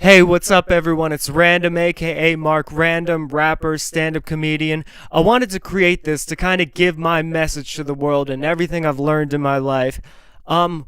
Hey, what's up, everyone? It's Random, aka Mark Random, rapper, stand up comedian. I wanted to create this to kind of give my message to the world and everything I've learned in my life.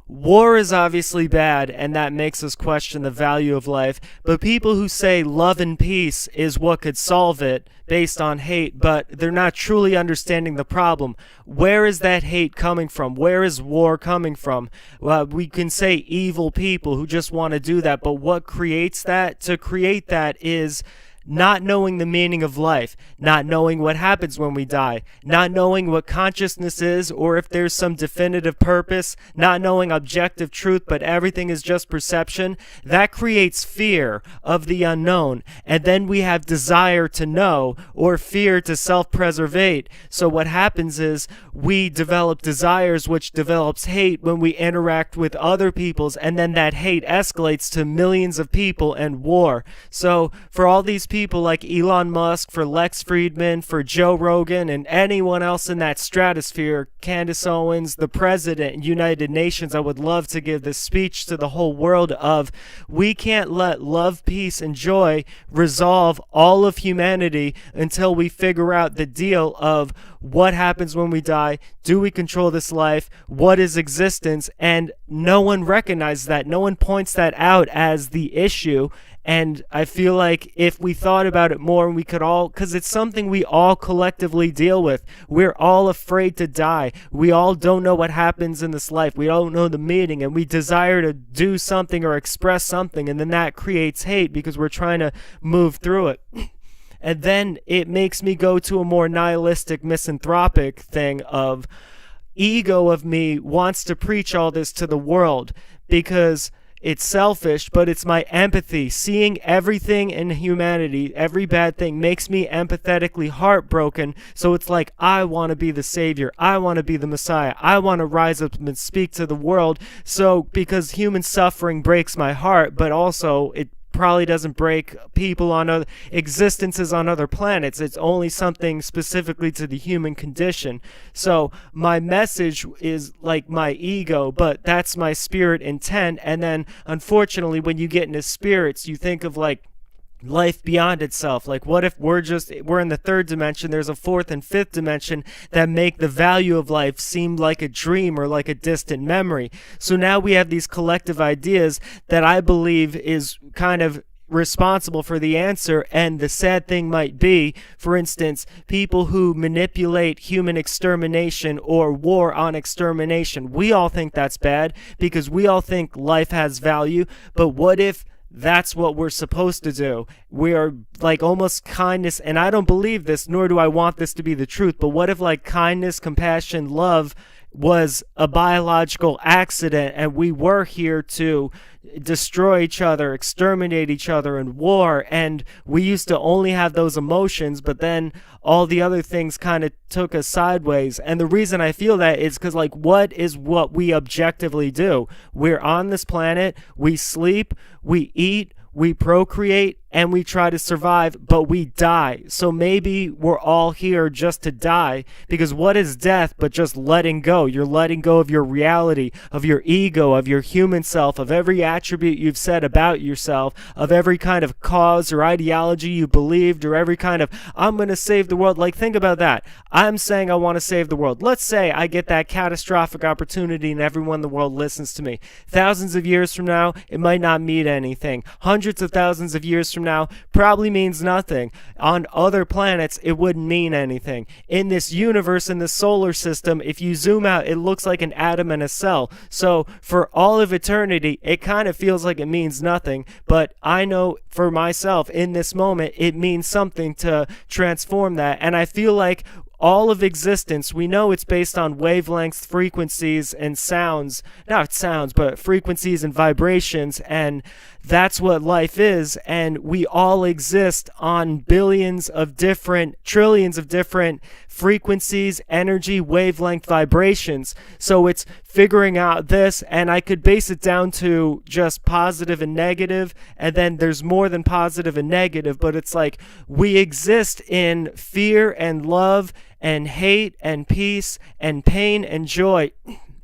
War is obviously bad, and that makes us question the value of life. But people who say love and peace is what could solve it based on hate, but they're not truly understanding the problem. Where is that hate coming from? Where is war coming from? Well, we can say evil people who just want to do that, but what creates that? To create that is not knowing the meaning of life, not knowing what happens when we die, not knowing what consciousness is or if there's some definitive purpose, not knowing objective truth, but everything is just perception. That creates fear of the unknown. And then we have desire to know or fear to self-preservate. So what happens is we develop desires, which develops hate when we interact with other people's, and then that hate escalates to millions of people and war. So for all these people like Elon Musk, for Lex Friedman, for Joe Rogan, and anyone else in that stratosphere, Candace Owens, the president, United Nations, I would love to give this speech to the whole world of, we can't let love, peace, and joy resolve all of humanity until we figure out the deal of what happens when we die, do we control this life, what is existence, and no one recognizes that, no one points that out as the issue. And I feel like if we thought about it more, we could all, because it's something we all collectively deal with. We're all afraid to die. We all don't know what happens in this life. We don't know the meaning, and we desire to do something or express something, and then that creates hate because we're trying to move through it. And then it makes me go to a more nihilistic, misanthropic thing of ego of me wants to preach all this to the world because it's selfish, but it's my empathy. Seeing everything in humanity, every bad thing, makes me empathetically heartbroken. So it's like, I want to be the savior. I want to be the Messiah. I want to rise up and speak to the world. So because human suffering breaks my heart, but also it probably doesn't break people on other existences on other planets. It's only something specifically to the human condition. So my message is like my ego, but that's my spirit intent. And then unfortunately, when you get into spirits, you think of like life beyond itself. Like, what if we're in the third dimension, there's a fourth and fifth dimension that make the value of life seem like a dream or like a distant memory. So now we have these collective ideas that I believe is kind of responsible for the answer. And the sad thing might be, for instance, people who manipulate human extermination or war on extermination. We all think that's bad because we all think life has value. But what if that's what we're supposed to do? We are like almost kindness, and I don't believe this, nor do I want this to be the truth, but what if like kindness, compassion, love was a biological accident and we were here to destroy each other, exterminate each other in war, and we used to only have those emotions, but then all the other things kind of took us sideways. And the reason I feel that is because like, what is what we objectively do? We're on this planet, we sleep, we eat, we procreate, and we try to survive, but we die. So maybe we're all here just to die, because what is death but just letting go? You're letting go of your reality, of your ego, of your human self, of every attribute you've said about yourself, of every kind of cause or ideology you believed, or every kind of, I'm going to save the world. Like, think about that. I'm saying I want to save the world. Let's say I get that catastrophic opportunity and everyone in the world listens to me. Thousands of years from now, it might not mean anything. Hundreds of thousands of years from now probably means nothing. On other planets, it wouldn't mean anything. In this universe, in this solar system, if you zoom out, it looks like an atom and a cell. So for all of eternity, it kind of feels like it means nothing. But I know for myself, in this moment, it means something to transform that. And I feel like all of existence, we know it's based on wavelengths, frequencies, and sounds. Not sounds, but frequencies and vibrations. And that's what life is. And we all exist on billions of different, trillions of different frequencies, energy, wavelength, vibrations. So it's figuring out this, and I could base it down to just positive and negative, and then there's more than positive and negative, but it's like we exist in fear and love and hate and peace and pain and joy.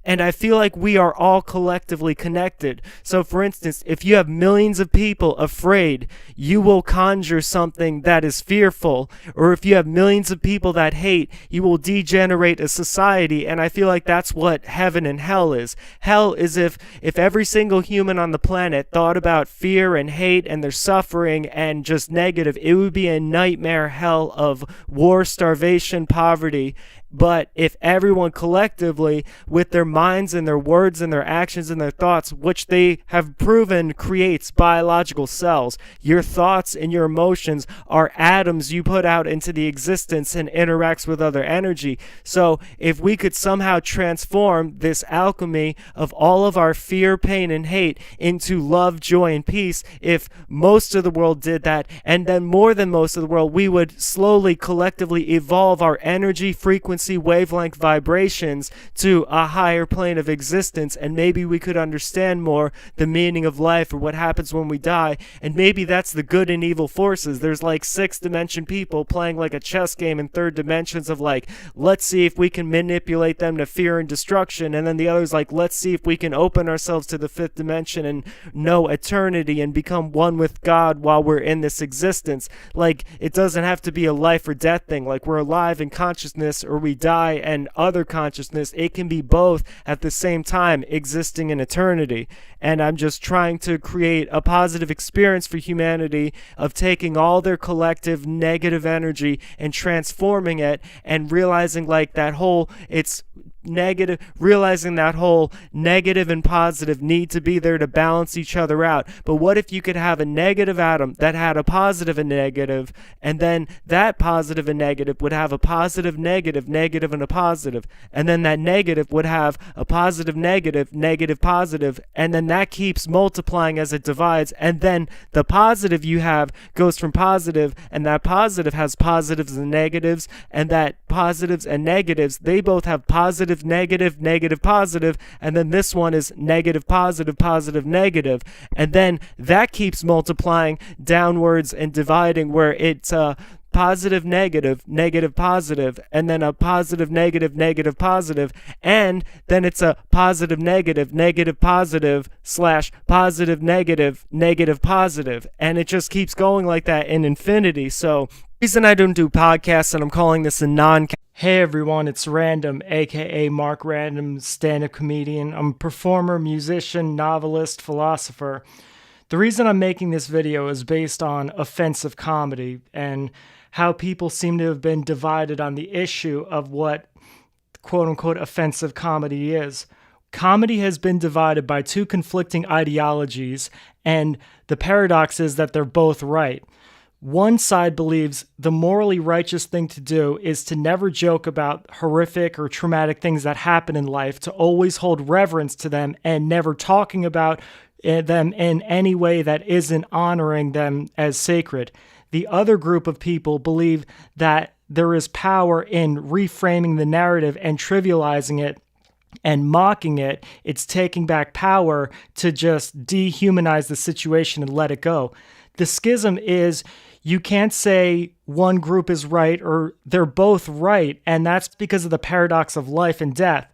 And I feel like we are all collectively connected. So for instance, if you have millions of people afraid, you will conjure something that is fearful. Or if you have millions of people that hate, you will degenerate a society. And I feel like that's what heaven and hell is. Hell is if every single human on the planet thought about fear and hate and their suffering and just negative, it would be a nightmare hell of war, starvation, poverty. But if everyone collectively, with their minds and their words and their actions and their thoughts, which they have proven creates biological cells, your thoughts and your emotions are atoms you put out into the existence and interacts with other energy. So if we could somehow transform this alchemy of all of our fear, pain, and hate into love, joy, and peace, if most of the world did that, and then more than most of the world, we would slowly, collectively evolve our energy, frequency, wavelength vibrations to a higher plane of existence, and maybe we could understand more the meaning of life or what happens when we die. And maybe that's the good and evil forces. There's like 6th-dimension people playing like a chess game in 3rd dimensions of like, let's see if we can manipulate them to fear and destruction, and then the others like, let's see if we can open ourselves to the 5th dimension and know eternity and become one with God while we're in this existence. Like, it doesn't have to be a life or death thing. Like, we're alive in consciousness or we die and other consciousness. It can be both at the same time, existing in eternity. And I'm just trying to create a positive experience for humanity of taking all their collective negative energy and transforming it and realizing like that whole, it's negative, realizing that whole negative and positive need to be there to balance each other out. But what if you could have a negative atom that had a positive and negative, and then that positive and negative would have a positive, negative, negative, and a positive, and then that negative would have a positive, negative, negative, positive, and then that keeps multiplying as it divides, and then the positive you have goes from positive, and that positive has positives and negatives, and that positives and negatives, they both have positive, negative, negative, positive, and then this one is negative, positive, positive, negative, and then that keeps multiplying downwards and dividing where it's positive, negative, negative, positive, and then a positive, negative, negative, positive, and then it's a positive, negative, negative, positive, slash positive, negative, negative, positive, and it just keeps going like that in infinity. So the reason I don't do podcasts, and I'm calling this a non. Hey everyone, it's Random, aka Mark Random, stand-up comedian. I'm a performer, musician, novelist, philosopher. The reason I'm making this video is based on offensive comedy and how people seem to have been divided on the issue of what quote-unquote offensive comedy is. Comedy has been divided by two conflicting ideologies, and the paradox is that they're both right. One side believes the morally righteous thing to do is to never joke about horrific or traumatic things that happen in life, to always hold reverence to them and never talking about them in any way that isn't honoring them as sacred. The other group of people believe that there is power in reframing the narrative and trivializing it and mocking it. It's taking back power to just dehumanize the situation and let it go. The schism is you can't say one group is right or they're both right, and that's because of the paradox of life and death.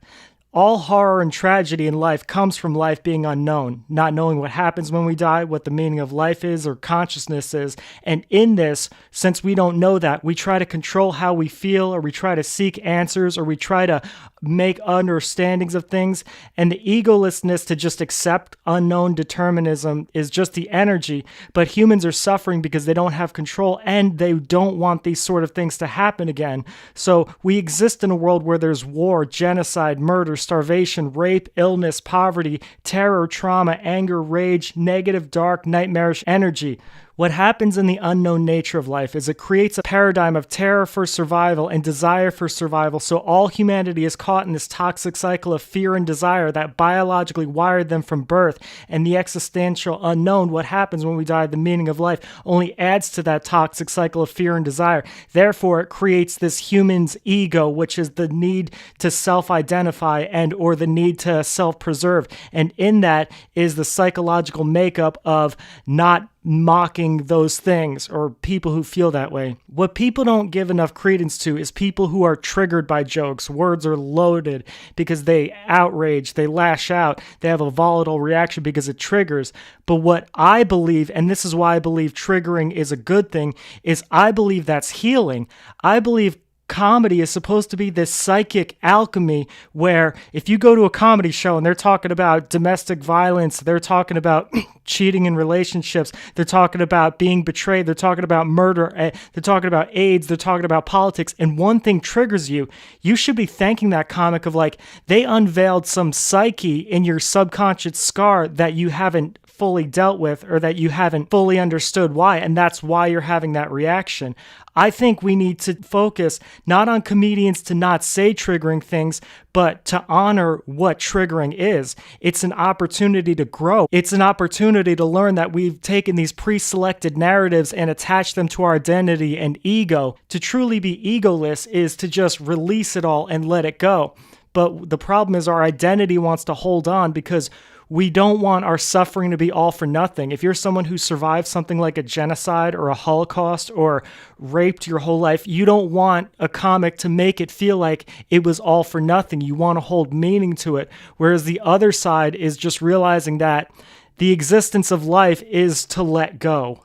All horror and tragedy in life comes from life being unknown, not knowing what happens when we die, what the meaning of life is or consciousness is. And in this, since we don't know that, we try to control how we feel, or we try to seek answers, or we try to make understandings of things. And the egolessness to just accept unknown determinism is just the energy. But humans are suffering because they don't have control and they don't want these sort of things to happen again. So we exist in a world where there's war, genocide, murder, starvation, rape, illness, poverty, terror, trauma, anger, rage, negative, dark, nightmarish energy. What happens in the unknown nature of life is it creates a paradigm of terror for survival and desire for survival, so all humanity is caught in this toxic cycle of fear and desire that biologically wired them from birth, and the existential unknown, what happens when we die, the meaning of life, only adds to that toxic cycle of fear and desire. Therefore, it creates this human's ego, which is the need to self-identify and or the need to self-preserve, and in that is the psychological makeup of not mocking those things or people who feel that way. What people don't give enough credence to is people who are triggered by jokes. Words are loaded because they outrage, they lash out, they have a volatile reaction because it triggers. But what I believe, and this is why I believe triggering is a good thing, is I believe that's healing. I believe comedy is supposed to be this psychic alchemy where if you go to a comedy show and they're talking about domestic violence, they're talking about cheating in relationships, they're talking about being betrayed, they're talking about murder, they're talking about AIDS, they're talking about politics, and one thing triggers you, you should be thanking that comic of like, they unveiled some psyche in your subconscious scar that you haven't fully dealt with or that you haven't fully understood why, and that's why you're having that reaction. I think we need to focus not on comedians to not say triggering things, but to honor what triggering is. It's an opportunity to grow. It's an opportunity to learn that we've taken these pre-selected narratives and attached them to our identity and ego. To truly be egoless is to just release it all and let it go. But the problem is our identity wants to hold on because we don't want our suffering to be all for nothing. If you're someone who survived something like a genocide or a Holocaust or raped your whole life, you don't want a comic to make it feel like it was all for nothing. You want to hold meaning to it. Whereas the other side is just realizing that the existence of life is to let go.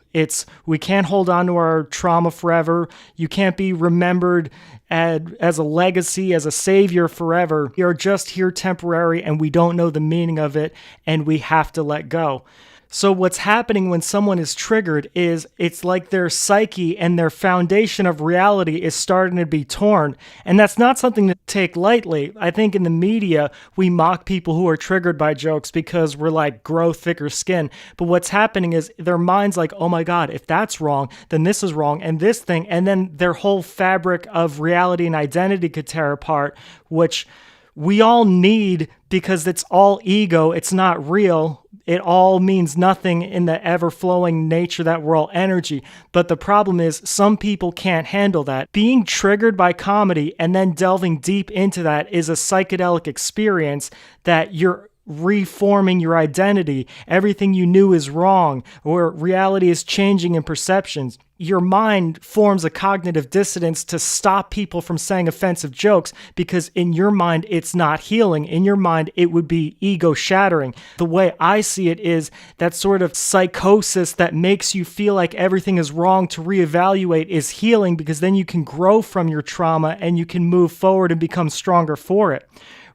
We can't hold on to our trauma forever. You can't be remembered as a legacy, as a savior forever. We are just here temporary and we don't know the meaning of it and we have to let go. So what's happening when someone is triggered is it's like their psyche and their foundation of reality is starting to be torn. And that's not something to take lightly. I think in the media, we mock people who are triggered by jokes because we're like, grow thicker skin. But what's happening is their mind's like, oh my God, if that's wrong, then this is wrong and this thing. And then their whole fabric of reality and identity could tear apart, which we all need because it's all ego. It's not real. It all means nothing in the ever-flowing nature that we're all energy. But the problem is some people can't handle that. Being triggered by comedy and then delving deep into that is a psychedelic experience that you're reforming your identity. Everything you knew is wrong, or reality is changing in perceptions. Your mind forms a cognitive dissonance to stop people from saying offensive jokes because in your mind, it's not healing. In your mind, it would be ego shattering. The way I see it is that sort of psychosis that makes you feel like everything is wrong to reevaluate is healing because then you can grow from your trauma and you can move forward and become stronger for it.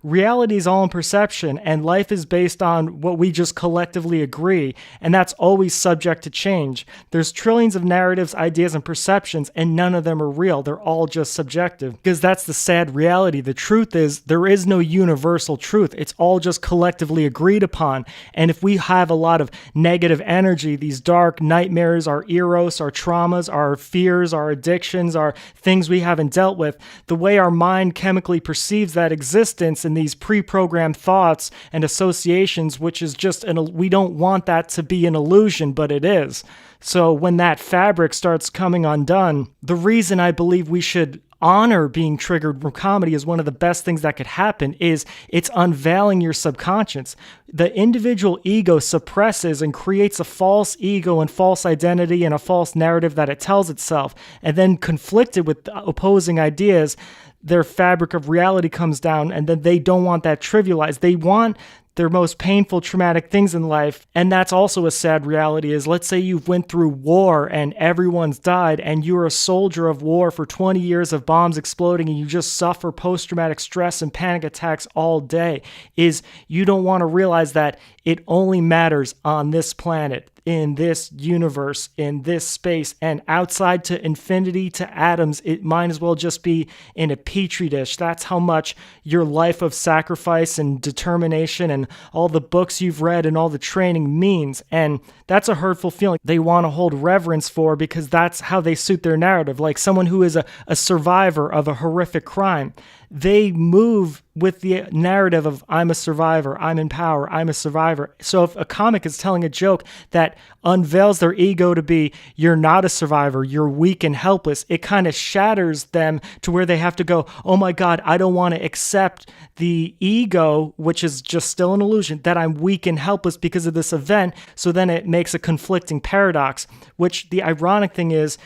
Reality is all in perception, and life is based on what we just collectively agree, and that's always subject to change. There's trillions of narratives, ideas, and perceptions, and none of them are real. They're all just subjective, because that's the sad reality. The truth is, there is no universal truth. It's all just collectively agreed upon, and if we have a lot of negative energy, these dark nightmares, our eros, our traumas, our fears, our addictions, our things we haven't dealt with, the way our mind chemically perceives that existence and these pre-programmed thoughts and associations, which is just we don't want that to be an illusion, but it is. So when that fabric starts coming undone, the reason I believe we should honor being triggered from comedy is one of the best things that could happen is it's unveiling your subconscious. The individual ego suppresses and creates a false ego and false identity and a false narrative that it tells itself, and then conflicted with opposing ideas, their fabric of reality comes down, and then they don't want that trivialized. They want their most painful, traumatic things in life. And that's also a sad reality is, let's say you've went through war and everyone's died and you're a soldier of war for 20 years of bombs exploding and you just suffer post-traumatic stress and panic attacks all day, is you don't want to realize that it only matters on this planet, in this universe, in this space, and outside to infinity, to atoms. It might as well just be in a petri dish. That's how much your life of sacrifice and determination and all the books you've read and all the training means. And that's a hurtful feeling they want to hold reverence for because that's how they suit their narrative. Like someone who is a survivor of a horrific crime, they move with the narrative of I'm a survivor, I'm in power, I'm a survivor. So if a comic is telling a joke that unveils their ego to be you're not a survivor, you're weak and helpless, it kind of shatters them to where they have to go, oh my God, I don't want to accept the ego, which is just still still an illusion, that I'm weak and helpless because of this event. So then it makes a conflicting paradox, which the ironic thing is,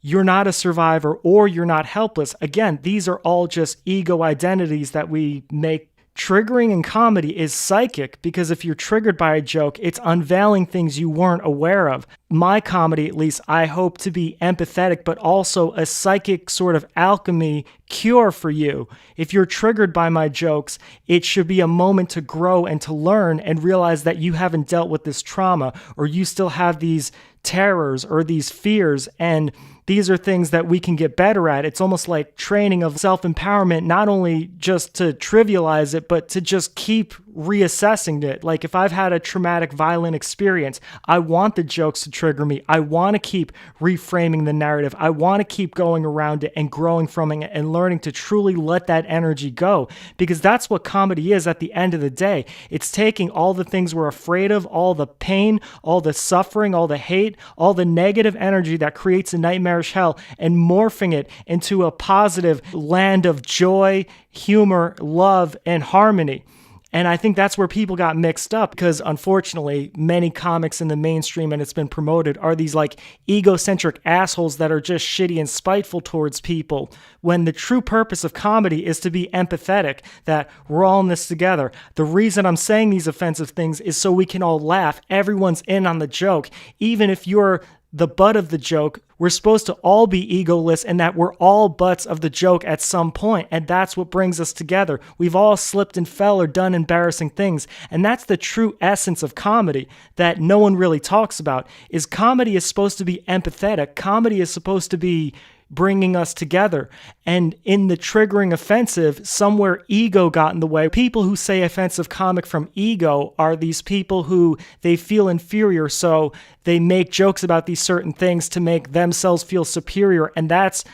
you're not a survivor or you're not helpless. Again, these are all just ego identities that we make. Triggering in comedy is psychic because if you're triggered by a joke, it's unveiling things you weren't aware of. My comedy, at least, I hope to be empathetic, but also a psychic sort of alchemy cure for you. If you're triggered by my jokes, it should be a moment to grow and to learn and realize that you haven't dealt with this trauma or you still have these terrors or these fears, and these are things that we can get better at. It's almost like training of self-empowerment, not only just to trivialize it, but to just keep reassessing it. Like if I've had a traumatic, violent experience, I want the jokes to trigger me. I want to keep reframing the narrative. I want to keep going around it and growing from it and learning to truly let that energy go, because that's what comedy is at the end of the day. It's taking all the things we're afraid of, all the pain, all the suffering, all the hate, all the negative energy that creates a nightmarish hell, and morphing it into a positive land of joy, humor, love, and harmony. And I think that's where people got mixed up, because unfortunately, many comics in the mainstream, and it's been promoted, are these like egocentric assholes that are just shitty and spiteful towards people, when the true purpose of comedy is to be empathetic, that we're all in this together. The reason I'm saying these offensive things is so we can all laugh. Everyone's in on the joke. Even if you're the butt of the joke, we're supposed to all be egoless, and that we're all butts of the joke at some point, and that's what brings us together. We've all slipped and fell or done embarrassing things, and that's the true essence of comedy that no one really talks about. Is comedy is supposed to be empathetic. Comedy is supposed to be bringing us together. And in the triggering offensive, somewhere ego got in the way. People who say offensive comic from ego are these people who they feel inferior, so they make jokes about these certain things to make themselves feel superior, and that's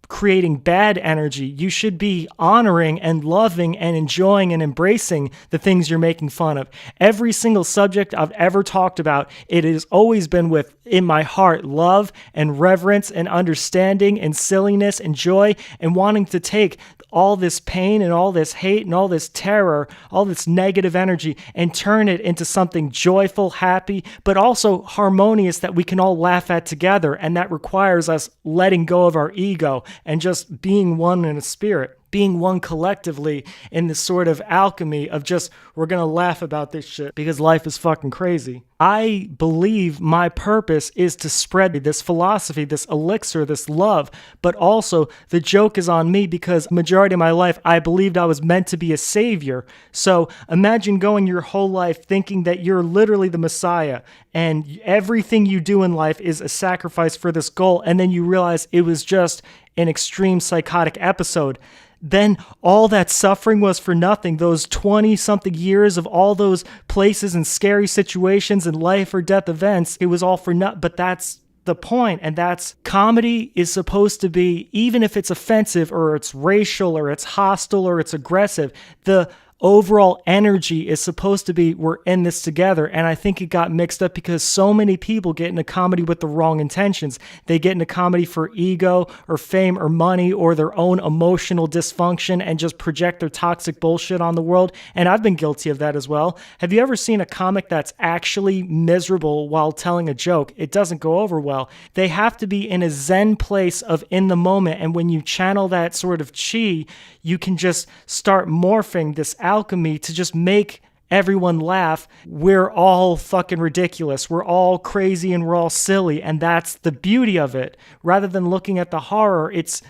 creating bad energy. You should be honoring and loving and enjoying and embracing the things you're making fun of. Every single subject I've ever talked about, it has always been with, in my heart, love and reverence and understanding and silliness and joy, and wanting to take all this pain and all this hate and all this terror, all this negative energy, and turn it into something joyful, happy, but also harmonious that we can all laugh at together. And that requires us letting go of our ego and just being one in a spirit, being one collectively in this sort of alchemy of just, we're going to laugh about this shit because life is fucking crazy. I believe my purpose is to spread this philosophy, this elixir, this love, but also the joke is on me because majority of my life I believed I was meant to be a savior. So imagine going your whole life thinking that you're literally the Messiah and everything you do in life is a sacrifice for this goal, and then you realize it was just an extreme psychotic episode. Then all that suffering was for nothing. Those 20-something years of all those places and scary situations and life or death events, it was all for nothing. But that's the point, and that's comedy is supposed to be, even if it's offensive or it's racial or it's hostile or it's aggressive, the overall energy is supposed to be, we're in this together. And I think it got mixed up because so many people get into comedy with the wrong intentions. They get into comedy for ego or fame or money or their own emotional dysfunction and just project their toxic bullshit on the world. And I've been guilty of that as well. Have you ever seen a comic that's actually miserable while telling a joke? It doesn't go over well. They have to be in a zen place of in the moment. And when you channel that sort of chi, you can just start morphing this alchemy to just make everyone laugh. We're all fucking ridiculous. We're all crazy and we're all silly. And that's the beauty of it. Rather than looking at the horror, it's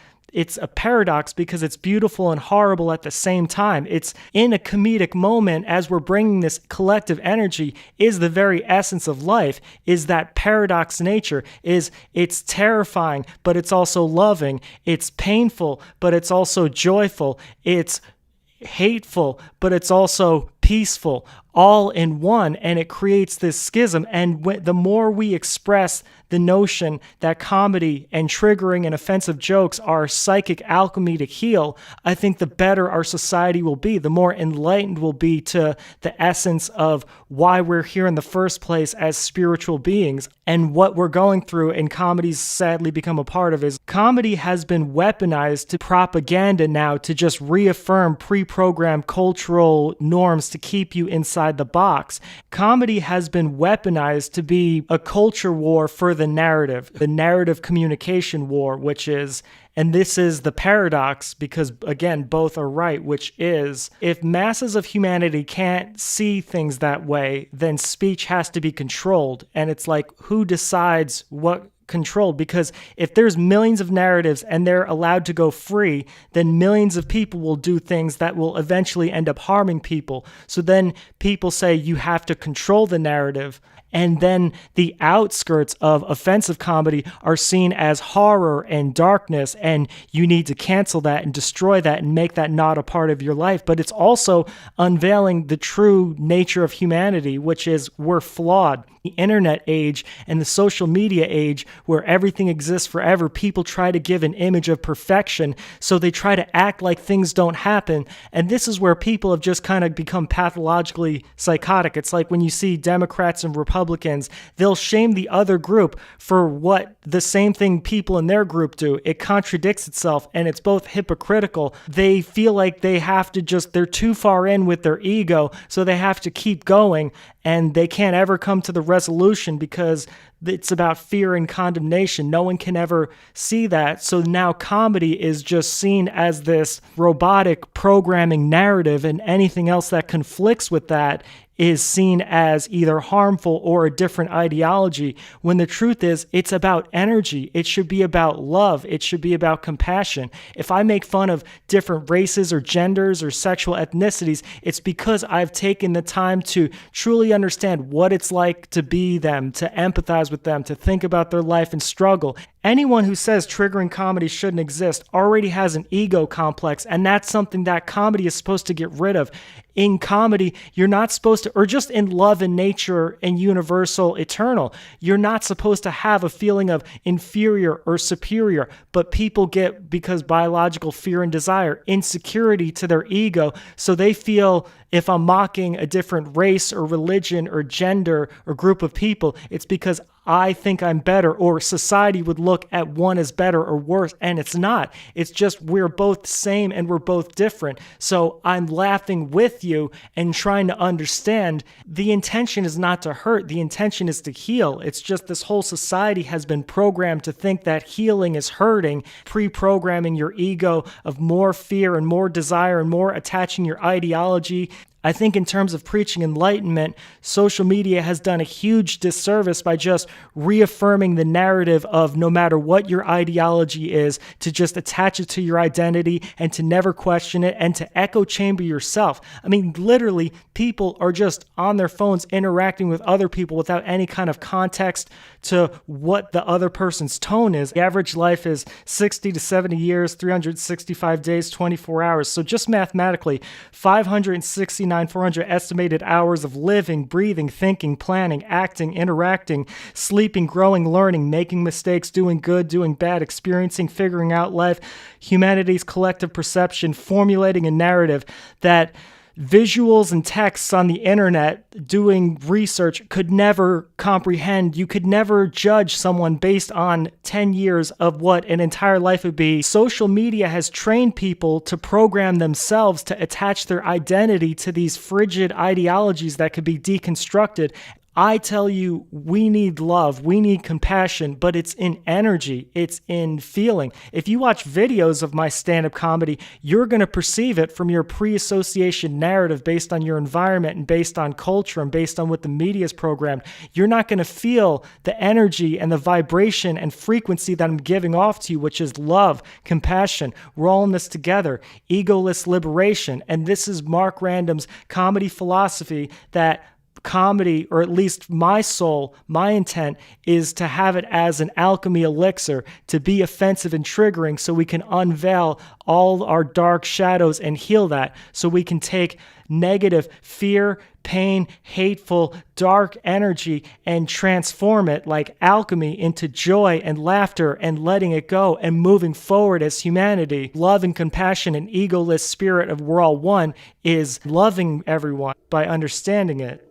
a paradox because it's beautiful and horrible at the same time. It's in a comedic moment as we're bringing this collective energy is the very essence of life, is that paradox nature, is it's terrifying, but it's also loving. It's painful, but it's also joyful. It's hateful, but it's also peaceful, all in one, and it creates this schism. And the more we express the notion that comedy and triggering and offensive jokes are psychic alchemy to heal, I think the better our society will be, the more enlightened we'll be to the essence of why we're here in the first place as spiritual beings. And what we're going through, and comedy's sadly become a part of, is comedy has been weaponized to propaganda now to just reaffirm pre-programmed cultural norms to keep you inside outside the box. Comedy has been weaponized to be a culture war for the narrative communication war, which is, and this is the paradox because, again, both are right, which is if masses of humanity can't see things that way, then speech has to be controlled. And it's like, who decides what controlled? Because if there's millions of narratives and they're allowed to go free, then millions of people will do things that will eventually end up harming people. So then people say you have to control the narrative. And then the outskirts of offensive comedy are seen as horror and darkness, and you need to cancel that and destroy that and make that not a part of your life. But it's also unveiling the true nature of humanity, which is we're flawed. The internet age and the social media age, where everything exists forever, people try to give an image of perfection, so they try to act like things don't happen. And this is where people have just kind of become pathologically psychotic. It's like when you see Democrats and Republicans, they'll shame the other group for what the same thing people in their group do. It contradicts itself, and it's both hypocritical. They feel like they have to they're too far in with their ego, so they have to keep going, and they can't ever come to the resolution because it's about fear and condemnation. No one can ever see that. So now comedy is just seen as this robotic programming narrative, and anything else that conflicts with that is seen as either harmful or a different ideology, when the truth is it's about energy. It should be about love. It should be about compassion. If I make fun of different races or genders or sexual ethnicities, it's because I've taken the time to truly understand what it's like to be them, to empathize with them, to think about their life and struggle. Anyone who says triggering comedy shouldn't exist already has an ego complex, and that's something that comedy is supposed to get rid of. In comedy, you're not supposed to, or just in love and nature and universal eternal, you're not supposed to have a feeling of inferior or superior, but people get, because biological fear and desire, insecurity to their ego, so they feel if I'm mocking a different race or religion or gender or group of people, it's because I think I'm better, or society would look at one as better or worse, and it's not. It's just we're both the same and we're both different. So I'm laughing with you and trying to understand. The intention is not to hurt. The intention is to heal. It's just this whole society has been programmed to think that healing is hurting, pre-programming your ego of more fear and more desire and more attaching your ideology. I think in terms of preaching enlightenment, social media has done a huge disservice by just reaffirming the narrative of no matter what your ideology is, to just attach it to your identity and to never question it and to echo chamber yourself. I mean, literally, people are just on their phones interacting with other people without any kind of context to what the other person's tone is. The average life is 60 to 70 years, 365 days, 24 hours. So just mathematically, 400 estimated hours of living, breathing, thinking, planning, acting, interacting, sleeping, growing, learning, making mistakes, doing good, doing bad, experiencing, figuring out life, humanity's collective perception, formulating a narrative that visuals and texts on the internet doing research could never comprehend. You could never judge someone based on 10 years of what an entire life would be. Social media has trained people to program themselves to attach their identity to these frigid ideologies that could be deconstructed. I tell you, we need love, we need compassion, but it's in energy, it's in feeling. If you watch videos of my stand-up comedy, you're going to perceive it from your pre-association narrative based on your environment and based on culture and based on what the media is programmed. You're not going to feel the energy and the vibration and frequency that I'm giving off to you, which is love, compassion. We're all in this together, egoless liberation. And this is Mark RanDoMs' comedy philosophy, that comedy, or at least my soul, my intent is to have it as an alchemy elixir, to be offensive and triggering so we can unveil all our dark shadows and heal that, so we can take negative fear, pain, hateful, dark energy and transform it like alchemy into joy and laughter and letting it go and moving forward as humanity. Love and compassion and egoless spirit of we're all one is loving everyone by understanding it.